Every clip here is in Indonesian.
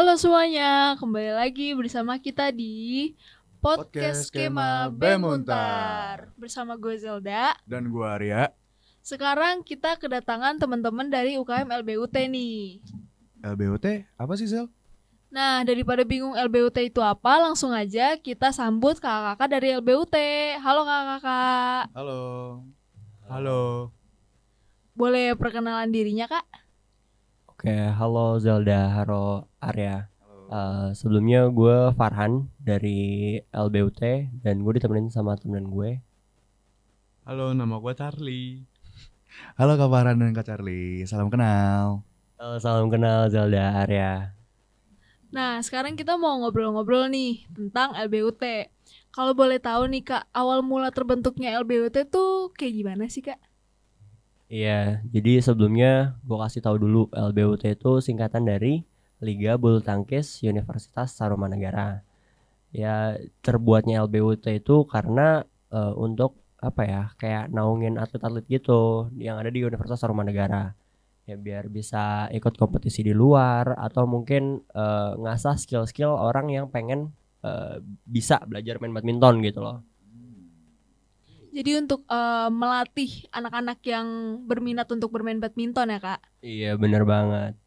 Halo semuanya, kembali lagi bersama kita di Podcast Podcast Skema Skema Bemuntar Bemuntar. bersama gue Zelda. Dan gua Arya. Sekarang kita kedatangan teman-teman dari UKM LBUT nih. LBOT apa sih, Zel? Nah, daripada bingung LBUT itu apa, langsung aja kita sambut kakak-kakak dari LBUT. Halo kakak-kakak. Halo. Halo. Halo. Boleh perkenalan dirinya kak? Oke, halo Zelda, halo Arya. Halo. Sebelumnya gue Farhan dari LBUT dan gue ditemenin sama temen gue. Halo, nama gue Charlie. Halo Kak Farhan dan Kak Charlie. Salam kenal. Salam kenal Zelda, Arya. Nah, sekarang kita mau ngobrol-ngobrol nih tentang LBUT. Kalau boleh tahu nih kak, awal mula terbentuknya LBUT tuh kayak gimana sih kak? Iya, jadi sebelumnya gue kasih tahu dulu LBUT itu singkatan dari Liga Bulu Tangkis Universitas Tarumanegara. Ya, terbuatnya LBUT itu karena untuk apa ya, kayak naungin atlet-atlet gitu yang ada di Universitas Tarumanegara. Ya biar bisa ikut kompetisi di luar atau mungkin ngasah skill-skill orang yang pengen bisa belajar main badminton gitu loh. Jadi untuk melatih anak-anak yang berminat untuk bermain badminton ya kak? Iya bener banget.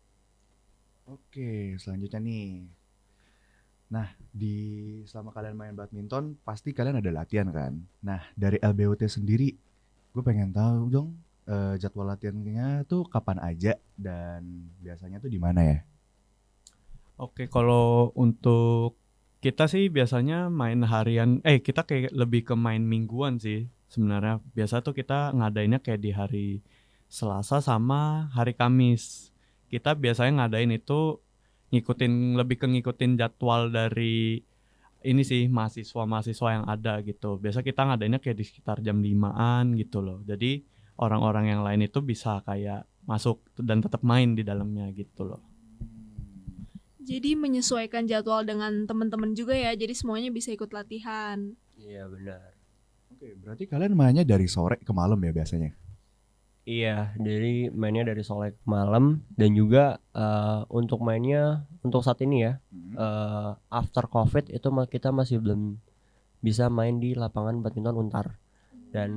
Oke, selanjutnya nih. Nah, selama kalian main badminton, pasti kalian ada latihan kan? Nah, dari LBOT sendiri, gue pengen tahu dong jadwal latihannya tuh kapan aja dan biasanya tuh di mana ya? Oke, kalau untuk kita sih biasanya main harian, kita kayak lebih ke main mingguan sih sebenarnya. Biasa tuh kita ngadainnya kayak di hari Selasa sama hari Kamis. Kita biasanya ngadain itu lebih ke ngikutin jadwal dari ini sih mahasiswa-mahasiswa yang ada gitu. Biasa kita ngadainnya kayak di sekitar jam 5-an gitu loh. Jadi orang-orang yang lain itu bisa kayak masuk dan tetap main di dalamnya gitu loh. Jadi menyesuaikan jadwal dengan teman-teman juga ya, jadi semuanya bisa ikut latihan. Iya benar. Oke, berarti kalian mainnya dari sore ke malam ya biasanya? Iya, jadi mainnya dari sore ke malam dan juga untuk mainnya untuk saat ini ya after COVID itu kita masih belum bisa main di lapangan badminton Untar. Dan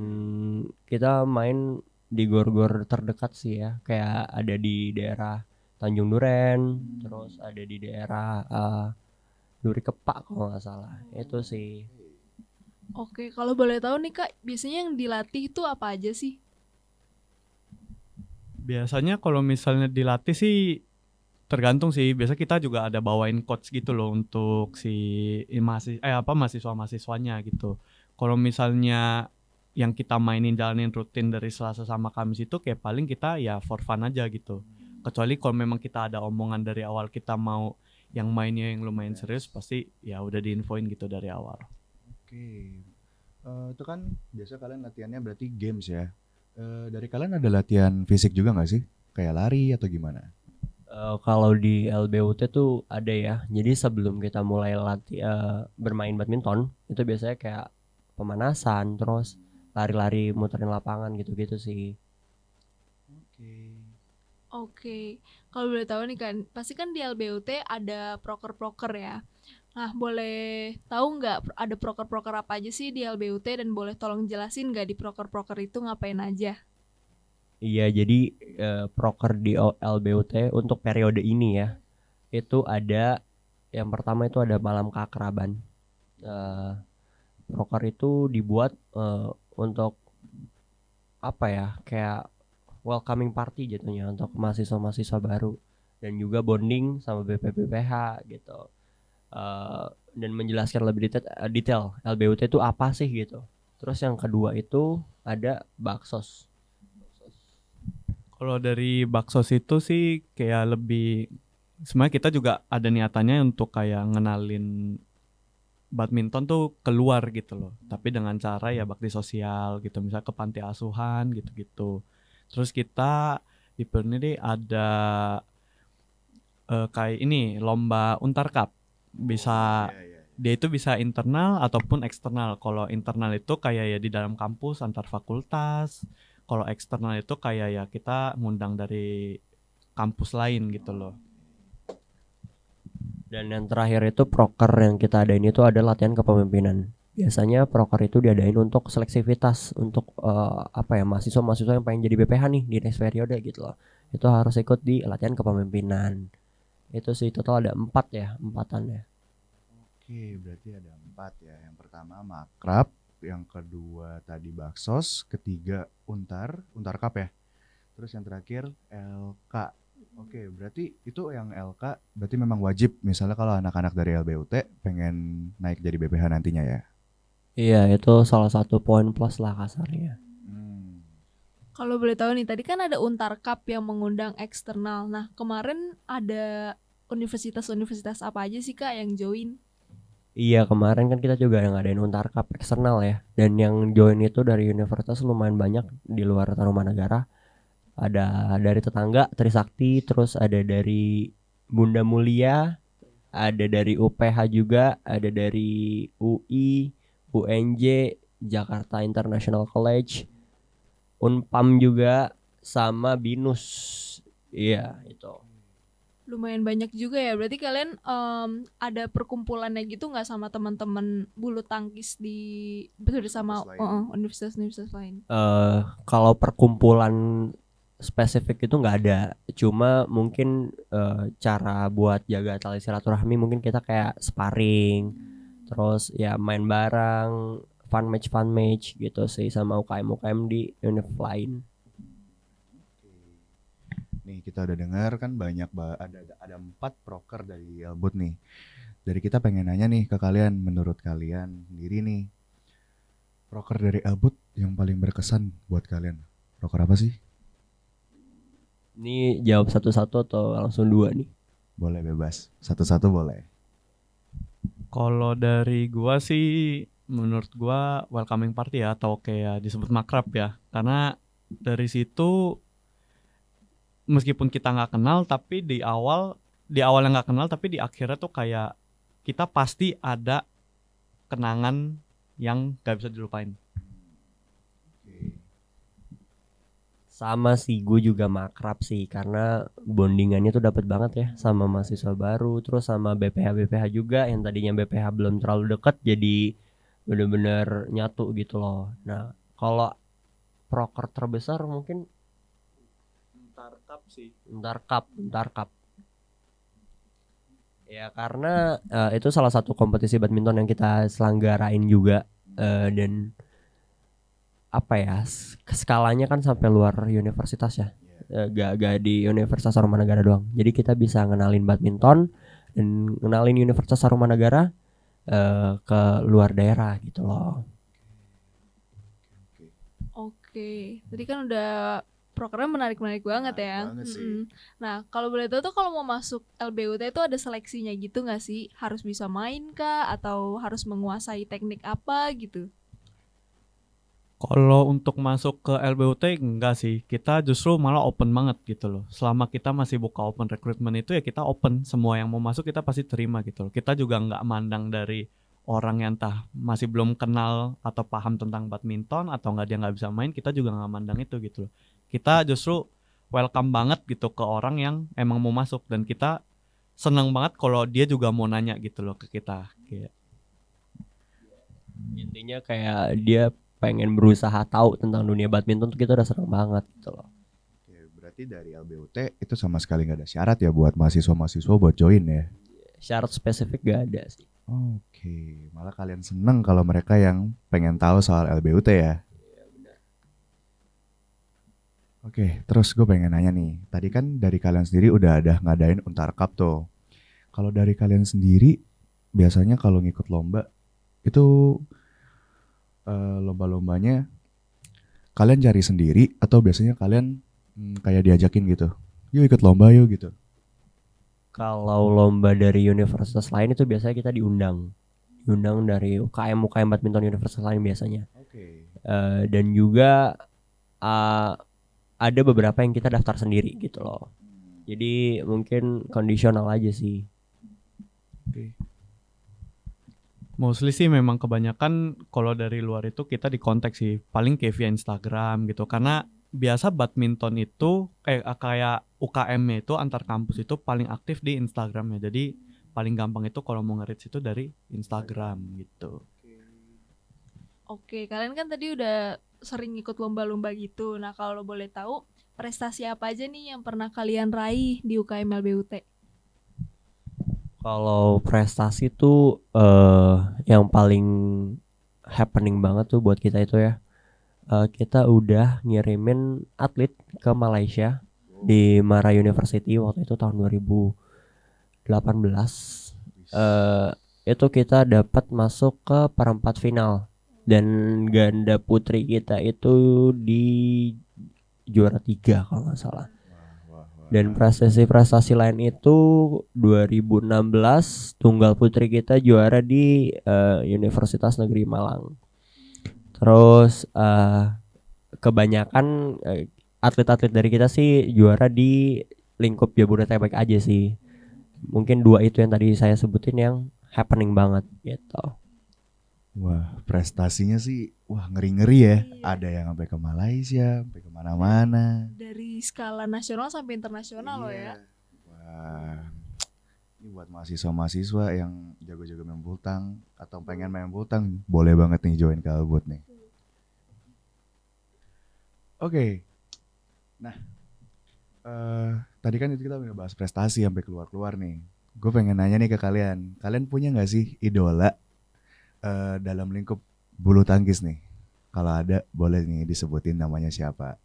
kita main di gor-gor terdekat sih ya, kayak ada di daerah Tanjung Duren, terus ada di daerah Duri Kepak kalau nggak salah. Itu sih. Oke, kalau boleh tahu nih kak, biasanya yang dilatih itu apa aja sih? Biasanya kalau misalnya dilatih sih tergantung sih. Biasa kita juga ada bawain coach gitu loh untuk si mahasiswa-mahasiswanya gitu. Kalau misalnya yang kita mainin jalanin rutin dari Selasa sama Kamis itu kayak paling kita ya for fun aja gitu. Kecuali kalau memang kita ada omongan dari awal kita mau yang mainnya yang lumayan serius, pasti ya udah diinfoin gitu dari awal. Oke. Itu kan biasa kalian latihannya berarti games ya. Dari kalian ada latihan fisik juga nggak sih? Kayak lari atau gimana? Kalau di LBUT tuh ada ya. Jadi sebelum kita mulai bermain badminton itu biasanya kayak pemanasan, terus lari-lari muterin lapangan gitu-gitu sih. Oke. Oke, kalau boleh tahu nih kan, pasti kan di LBUT ada proker-proker ya. Nah, boleh tahu nggak ada proker-proker apa aja sih di LBUT dan boleh tolong jelasin nggak di proker-proker itu ngapain aja? Iya, jadi proker di LBUT untuk periode ini ya, itu ada yang pertama itu ada malam keakraban. Eh, Proker itu dibuat untuk apa ya, kayak welcoming party jatuhnya untuk mahasiswa-mahasiswa baru dan juga bonding sama BPPPH gitu. Dan menjelaskan lebih detail LBUT itu apa sih gitu. Terus yang kedua itu ada baksos. Kalau dari Baksos itu sih kayak lebih sebenarnya kita juga ada niatannya untuk kayak ngenalin badminton tuh keluar gitu loh. Tapi dengan cara ya bakti sosial gitu, misal ke panti asuhan gitu-gitu. Terus kita di Perniri ada kayak ini lomba Untar Cup. Bisa Iya, iya. dia itu bisa internal ataupun eksternal. Kalau internal itu kayak ya di dalam kampus antar fakultas. Kalau eksternal itu kayak ya kita ngundang dari kampus lain gitu loh. Dan yang terakhir itu proker yang kita adain itu ada latihan kepemimpinan. Biasanya proker itu diadain untuk seleksivitas untuk mahasiswa-mahasiswa yang pengen jadi BPH nih di next periode gitu loh. Itu harus ikut di latihan kepemimpinan. Itu sih total ada 4 ya. Oke, berarti ada 4 ya. Yang pertama makrab, yang kedua tadi baksos, ketiga untar cup ya. Terus yang terakhir LK. Oke, berarti itu yang LK berarti memang wajib misalnya kalau anak-anak dari LBUT pengen naik jadi BPH nantinya ya. Iya, itu salah satu poin plus lah kasarnya. Hmm. Kalau boleh tahu nih, tadi kan ada Untar Cup yang mengundang eksternal. Nah, kemarin ada universitas-universitas apa aja sih Kak yang join? Iya, kemarin kan kita juga ngadain Untar Cup eksternal ya. Dan yang join itu dari universitas lumayan banyak di luar Tarumanagara. Ada dari tetangga Trisakti, terus ada dari Bunda Mulia, ada dari UPH juga, ada dari UI, UNJ, Jakarta International College, Unpam juga, sama BINUS. Iya, itu. Lumayan banyak juga ya. Berarti kalian ada perkumpulannya gitu nggak sama teman-teman bulu tangkis di bersama Kampus lain. universitas-universitas lain? Kalau perkumpulan spesifik itu nggak ada, cuma mungkin cara buat jaga tali silaturahmi mungkin kita kayak sparring, terus ya main bareng, fun match gitu sih sama UKM di univ lain. Nih kita udah dengar kan banyak ada 4 proker dari Elbut nih. Dari kita pengen nanya nih ke kalian, menurut kalian sendiri nih, proker dari Elbut yang paling berkesan buat kalian, proker apa sih? Ini jawab satu-satu atau langsung 2 nih? Boleh bebas, satu-satu boleh. Kalau dari gua sih menurut gua welcoming party ya, atau kayak disebut makrab ya. Karena dari situ meskipun kita nggak kenal, tapi di awal yang nggak kenal, tapi di akhirnya tuh kayak kita pasti ada kenangan yang nggak bisa dilupain. Sama sih, gue juga makrab sih karena bondingannya tuh dapat banget ya sama mahasiswa baru, terus sama BPH juga yang tadinya BPH belum terlalu deket jadi bener-bener nyatu gitu loh. Nah, kalau proker terbesar mungkin Untar Cup. Ya karena itu salah satu kompetisi badminton yang kita selenggarain juga, dan apa ya, skalanya kan sampai luar universitas ya. Gak di Universitas Tarumanagara doang. Jadi kita bisa ngenalin badminton dan ngenalin Universitas Tarumanagara ke luar daerah gitu loh. Oke, tadi kan udah prokernya menarik banget ya. Banget sih. Nah, kalau boleh tahu tuh kalau mau masuk LBUT itu ada seleksinya gitu nggak sih? Harus bisa main kah? Atau harus menguasai teknik apa gitu? Kalau untuk masuk ke LBUT enggak sih, kita justru malah open banget gitu loh. Selama kita masih buka open recruitment itu ya kita open, semua yang mau masuk kita pasti terima gitu loh. Kita juga nggak mandang dari orang yang entah masih belum kenal atau paham tentang badminton atau nggak, dia nggak bisa main, kita juga nggak mandang itu gitu loh. Kita justru welcome banget gitu ke orang yang emang mau masuk, dan kita senang banget kalau dia juga mau nanya gitu loh ke kita. Kayak Intinya kayak dia pengen berusaha tahu tentang dunia badminton tuh kita udah seneng banget gitu loh. Oke, berarti dari LBUT itu sama sekali nggak ada syarat ya buat mahasiswa-mahasiswa buat join ya? Syarat spesifik gak ada sih. Oke, malah kalian seneng kalau mereka yang pengen tahu soal LBUT ya? Oke, terus gue pengen nanya nih, tadi kan dari kalian sendiri udah ada ngadain Untar Cup tuh. Kalau dari kalian sendiri, biasanya kalau ngikut lomba, itu lomba-lombanya kalian cari sendiri atau biasanya kalian kayak diajakin gitu, yuk ikut lomba yuk gitu? Kalau lomba dari universitas lain itu biasanya kita diundang dari UKM badminton universitas lain biasanya. Oke. Dan juga ada beberapa yang kita daftar sendiri gitu loh. Jadi mungkin kondisional aja sih. Oke. mostly sih memang kebanyakan kalau dari luar itu kita di kontak sih, paling kayak via Instagram gitu. Karena biasa badminton itu kayak UKM-nya itu antar kampus itu paling aktif di Instagramnya. Jadi paling gampang itu kalau mau nge-reach itu dari Instagram gitu. Oke, kalian kan tadi udah sering ikut lomba-lomba gitu. Nah, kalau boleh tahu prestasi apa aja nih yang pernah kalian raih di UKM LBUT? Kalau prestasi tuh yang paling happening banget tuh buat kita itu ya, kita udah ngirimin atlet ke Malaysia di Mara University waktu itu tahun 2018. Itu kita dapat masuk ke perempat final dan ganda putri kita itu di juara 3 kalau nggak salah. Dan prestasi-prestasi lain itu 2016 tunggal putri kita juara di Universitas Negeri Malang. Terus kebanyakan atlet-atlet dari kita sih juara di lingkup Jabodetabek aja sih. Mungkin 2 itu yang tadi saya sebutin yang happening banget gitu. Wah, prestasinya sih ngeri-ngeri ya. Iya. Ada yang sampai ke Malaysia, sampai ke mana-mana. Dari skala nasional sampai internasional loh ya. Wah. Ini buat mahasiswa-mahasiswa yang jago-jago main bultang atau pengen main bultang, boleh banget nih join Kalbut nih. Oke. Nah, tadi kan itu kita udah bahas prestasi sampai keluar-keluar nih. Gue pengen nanya nih ke kalian. Kalian punya nggak sih idola dalam lingkup bulu tangkis nih? Kalau ada, boleh nih disebutin namanya siapa?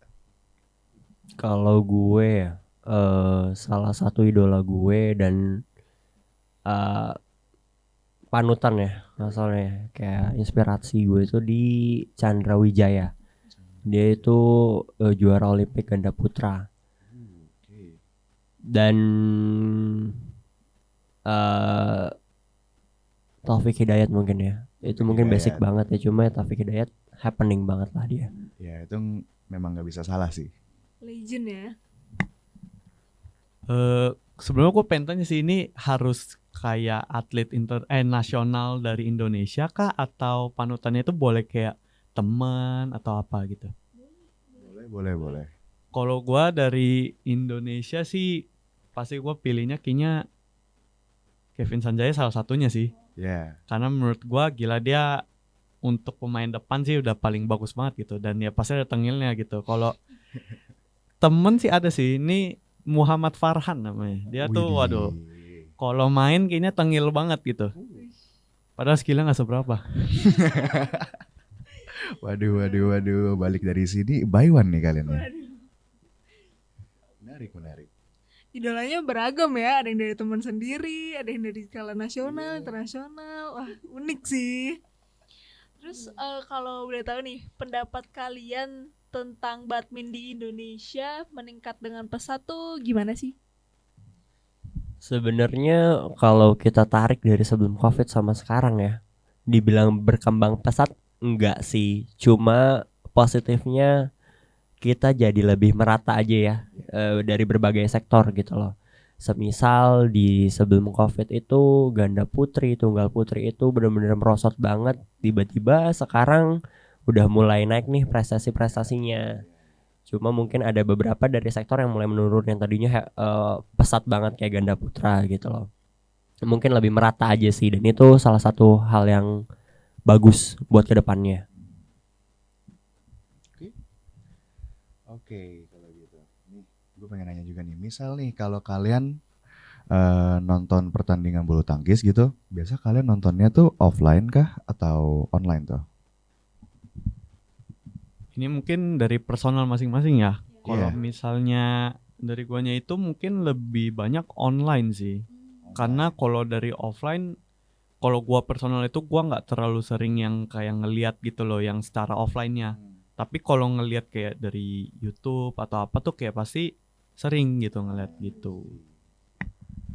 Kalau gue ya, salah satu idola gue dan panutan ya, asalnya kayak inspirasi gue itu di Chandra Wijaya. Dia itu juara Olimpik ganda putra. Dan Taufik Hidayat mungkin ya. Itu mungkin basic Hidayat. banget ya, cuma Taufik Hidayat happening banget lah dia. Ya itu memang nggak bisa salah sih. Legend ya. Sebelumnya aku pengen tanya sih, ini harus kayak atlet nasional dari Indonesia kah, atau panutannya itu boleh kayak teman atau apa gitu? Boleh. Kalau gua dari Indonesia sih pasti gua pilihnya kayaknya Kevin Sanjaya salah satunya sih. Ya. Karena menurut gua gila, dia untuk pemain depan sih udah paling bagus banget gitu, dan ya pasti ada tengilnya gitu. Kalau temen sih ada sih, ini Muhammad Farhan namanya. Dia tuh Widih. waduh, kalau main kayaknya tengil banget gitu. Padahal skillnya nggak seberapa. Waduh. Balik dari sini, buy one nih kalian ya. Menarik. Idolanya beragam ya, ada yang dari teman sendiri, ada yang dari skala nasional, internasional. Wah, unik sih. Terus kalau boleh tahu nih, pendapat kalian tentang badminton di Indonesia meningkat dengan pesat tuh gimana sih? Sebenarnya kalau kita tarik dari sebelum Covid sama sekarang ya, dibilang berkembang pesat enggak sih. Cuma positifnya kita jadi lebih merata aja ya, dari berbagai sektor gitu loh. Semisal di sebelum Covid itu ganda putri, tunggal putri itu benar-benar merosot banget. Tiba-tiba sekarang udah mulai naik nih prestasi-prestasinya. Cuma mungkin ada beberapa dari sektor yang mulai menurun, yang tadinya pesat banget kayak ganda putra gitu loh. Mungkin lebih merata aja sih, dan itu salah satu hal yang bagus buat kedepannya. Oke, kalau gitu. Nih, gue pengen nanya juga nih. Misal nih, kalau kalian nonton pertandingan bulu tangkis gitu, biasa kalian nontonnya tuh offline kah atau online tuh? Ini mungkin dari personal masing-masing ya. Kalau Iya. misalnya dari guanya itu mungkin lebih banyak online sih. Karena kalau dari offline, kalau gua personal itu gua nggak terlalu sering yang kayak ngeliat gitu loh, yang secara offline-nya. Tapi kalau ngeliat kayak dari YouTube atau apa tuh kayak pasti sering gitu ngeliat gitu.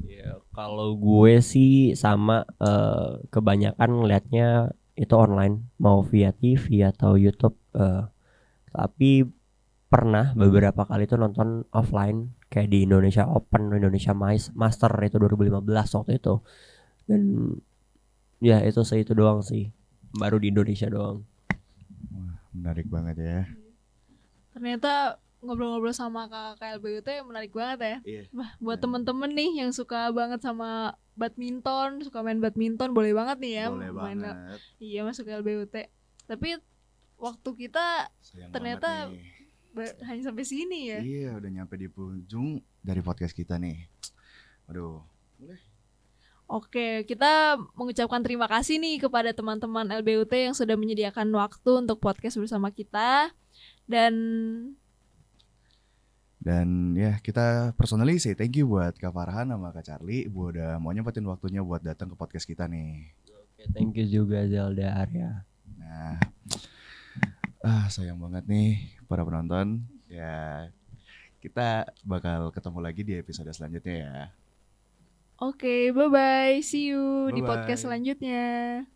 Ya, kalau gue sih sama, kebanyakan ngeliatnya itu online, mau via TV atau YouTube. Tapi pernah beberapa kali tuh nonton offline kayak di Indonesia Open, Indonesia Master itu 2015 waktu itu. Dan ya itu doang sih, baru di Indonesia doang. Wah, menarik banget ya. Ternyata ngobrol-ngobrol sama kakak LBUT menarik banget ya. Iya. Wah, buat temen-temen nih yang suka banget sama badminton, suka main badminton, boleh banget nih ya Boleh main banget. iya masuk LBUT. Tapi waktu kita Sayang ternyata banget nih. hanya sampai sini ya. Iya, udah nyampe di penghujung dari podcast kita nih. Aduh. Oke, kita mengucapkan terima kasih nih kepada teman-teman LBUT yang sudah menyediakan waktu untuk podcast bersama kita. Dan ya kita personally say thank you buat Kak Farhan sama Kak Charlie udah mau nyempetin waktunya buat datang ke podcast kita nih. Oke, thank you juga Zelda Arya. Nah, sayang banget nih para penonton. Ya, kita bakal ketemu lagi di episode selanjutnya ya. Oke, bye-bye. See you di Bye-bye. podcast selanjutnya.